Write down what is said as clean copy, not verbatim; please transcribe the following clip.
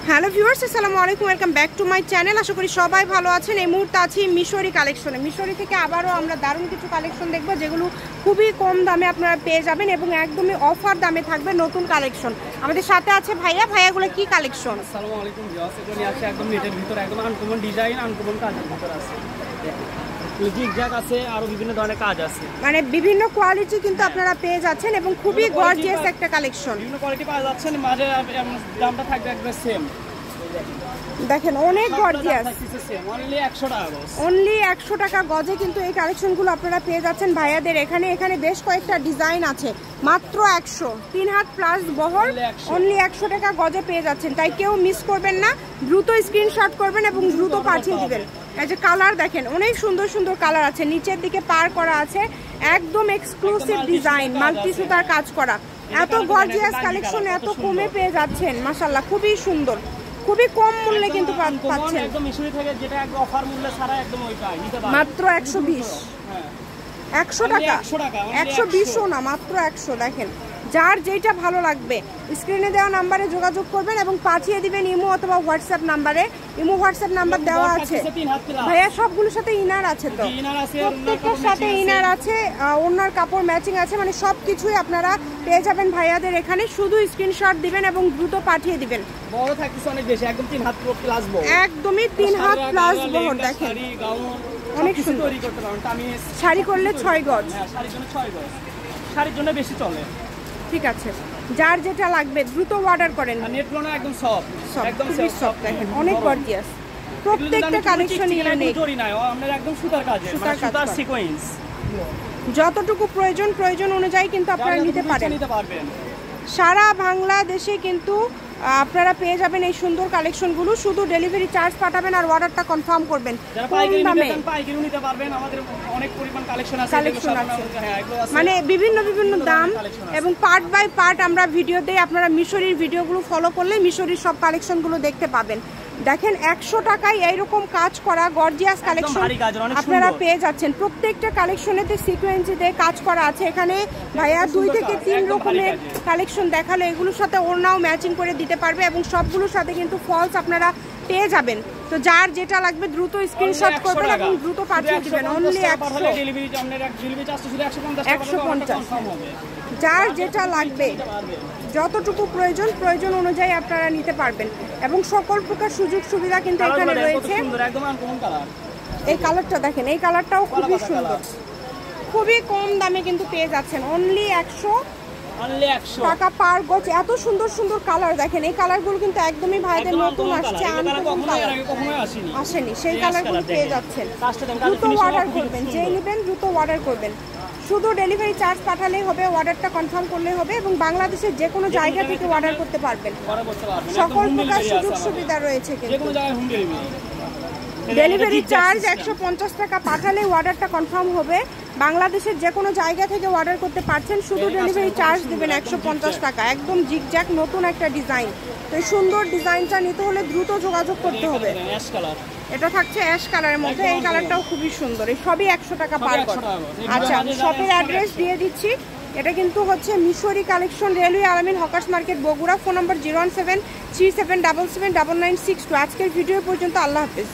Hello viewers, আসসালামু আলাইকুম, welcome back to my channel. আশা করি সবাই ভালো আছেন। এই মুহূর্তে আছি মিশরি কালেকশনে। মিশরি থেকে আবারও আমরা দারুণ কিছু কালেকশন দেখব, যেগুলো খুবই কম দামে আপনারা পেয়ে যাবেন এবং একদমই অফার দামে থাকবে নতুন কালেকশন। আমাদের সাথে আছে ভাইয়া। ভাইয়াগুলো কি কালেকশন? আসসালামু আলাইকুম ভিউয়ার্স, এগুলো আছে একদম নেটের ভিতরে, একদম আনকমন ডিজাইন, আনকমন কাজের ভিতরে আছে। জিগজ্যাগ আছে, আরো বিভিন্ন ধরনের কাজ আছে, মানে বিভিন্ন কোয়ালিটি কিন্তু আপনারা পেয়ে যাচ্ছেন এবং খুবই গর্জিয়াস একটা কালেকশন। বিভিন্ন কোয়ালিটি পাওয়া যাচ্ছে, মাঝে দামটা থাকবে একদম সেম। দেখেন অনেক গর্জিয়াস, অনলি 100 টাকা গজ। অনলি 100 টাকা গজে কিন্তু এই কালেকশনগুলো আপনারা পেয়ে যাচ্ছেন ভাইয়াদের এখানে। এখানে বেশ কয়েকটা ডিজাইন আছে, মাত্র 100, 3 হাত প্লাস বহর, অনলি 100 টাকা গজে পেয়ে যাচ্ছেন। তাই কেউ মিস করবেন না, দ্রুত স্ক্রিনশট করবেন এবং দ্রুত পাঠিয়ে দিবেন। এই যে কালার দেখেন, অনেক সুন্দর সুন্দর কালার আছে, নিচের দিকে পার করা আছে, একদম এক্সক্লুসিভ ডিজাইন, মাল্টি সুতার কাজ করা। এত গর্জিয়াস কালেকশন এত কমে পেয়ে যাচ্ছেন, মাশাআল্লাহ খুবই সুন্দর, খুবই কম মূল্যে কিন্তু পাচ্ছেন। একদম মিশরি থেকে যেটা একদম অফার মূল্যে ছাড়া একদম ওইটাই নিতে পারবেন মাত্র 120। 100 টাকা, 120ও না, মাত্র 100। দেখেন যার যেটা ভালো লাগবে স্ক্রিনে দেওয়া নাম্বারে যোগাযোগ করবেন এবং পাঠিয়ে দিবেন ইমো অথবা হোয়াটসঅ্যাপ নাম্বারে। ইমো হোয়াটসঅ্যাপ নাম্বার দেওয়া আছে ভাইয়া। সবগুলোর সাথে ইনার আছে, তো প্রত্যেকটার সাথে ইনার আছে, ওনার কাপড় ম্যাচিং আছে, মানে সব কিছুই আপনারা পেয়ে যাবেন ভাইয়াদের এখানে। শুধু স্ক্রিনশট দিবেন এবং দ্রুত পাঠিয়ে দিবেন। বড় থাকতেছে অনেক বেশি, একদম 3 হাত প্লাস বহর, একদমই 3 হাত প্লাস বহর। দেখেন অনেক সুন্দর তৈরি করতে পারেন। আমি শাড়ি করলে 6 গজ, শাড়ির জন্য 6 গজ, শাড়ির জন্য বেশি চলে। ঠিক আছে, যার যেটা লাগবে দ্রুত অর্ডার করেন। নেটগুলো একদম সফট, একদম সফট। দেখেন অনেক গর্জিয়াস, প্রত্যেকটা কালেকশন ইউনিক। জরি নাই, আমরা একদম সুতার কাজ, সুতার সিকোয়েন্স। যতটুকু প্রয়োজন অনুযায়ী কিন্তু আপনারা নিতে পারবেন। সারা বাংলাদেশে কিন্তু আপনারা পেয়ে যাবেন এই সুন্দর কালেকশনগুলো। শুধু ডেলিভারি চার্জ পাঠাবেন আর অর্ডারটা কনফার্ম করবেন। মানে বিভিন্ন দাম এবং পার্ট বাই পার্ট আমরা ভিডিও দেই। আপনারা মিশরির ভিডিওগুলো ফলো করলে মিশরির সব কালেকশনগুলো দেখতে পাবেন। দেখেন 100 টাকায় এইরকম কাজ করা গর্জিয়াস কালেকশন আপনারা পেয়ে যাচ্ছেন। প্রত্যেকটা কালেকশনেতে সিকোয়েন্সিতে কাজ করা আছে। এখানে ভাইয়া 2 থেকে 3 রকমের কালেকশন দেখালো, এগুলোর সাথে ওড়নাও ম্যাচিং করে দিতে পারবে এবং সবগুলোর সাথে কিন্তু ফলস আপনারা পেয়ে যাবেন। তো যার যেটা লাগবে দ্রুত স্ক্রিনশট করবেন এবং দ্রুত পাঠিয়ে দিবেন। অনলি 150। যার যেটা লাগবে যতটুকু প্রয়োজন অনুযায়ী আপনারা নিতে পারবেন এবং সকল প্রকার সুযোগ সুবিধা কিন্তু এখানে রয়েছে। এই কালারটা দেখেন, এই কালারটাও খুবই সুন্দর, খুবই কম দামে কিন্তু পেয়ে যাচ্ছেন। অনলি 100 টাকা পার গজ। এত সুন্দর সুন্দর কালার দেখেন। এই কালারগুলো কিন্তু একদমই ভাইদের নতুন আসছে, আসেনি, সেই কালারগুলো পেয়ে যাচ্ছেন। দ্রুত অর্ডার করবেন, যেই নেবেন দ্রুত অর্ডার করবেন। শুধু ডেলিভারি চার্জ পাঠালেই হবে, অর্ডারটা কনফার্ম করলেই হবে এবং বাংলাদেশের যে কোনো জায়গা থেকে অর্ডার করতে পারবেন। সকল প্রকার সুযোগ সুবিধা রয়েছে কিন্তু। ডেলিভারি চার্জ 150 টাকা পাঠালেই অর্ডারটা কনফার্ম হবে। বাংলাদেশের যে কোনো জায়গা থেকে অর্ডার করতে পারছেন, শুধু ডেলিভারি চার্জ দেবেন 150 টাকা। একদম জিগজ্যাগ নতুন একটা ডিজাইন। তো এই সুন্দর ডিজাইনটা নিতে হলে দ্রুত যোগাযোগ করতে হবে। এটা থাকছে অ্যাশ কালারের মধ্যে, এই কালারটাও খুবই সুন্দর। এই সবই 100 টাকা পার গজ। আচ্ছা, শপের অ্যাড্রেস দিয়ে দিচ্ছি। এটা কিন্তু হচ্ছে মিশরি কালেকশন, রেলওয়ে আলামিন হকার্স মার্কেট, বগুড়া। ফোন নম্বর 01737779962। আজকের ভিডিও পর্যন্ত। আল্লাহ হাফেজ।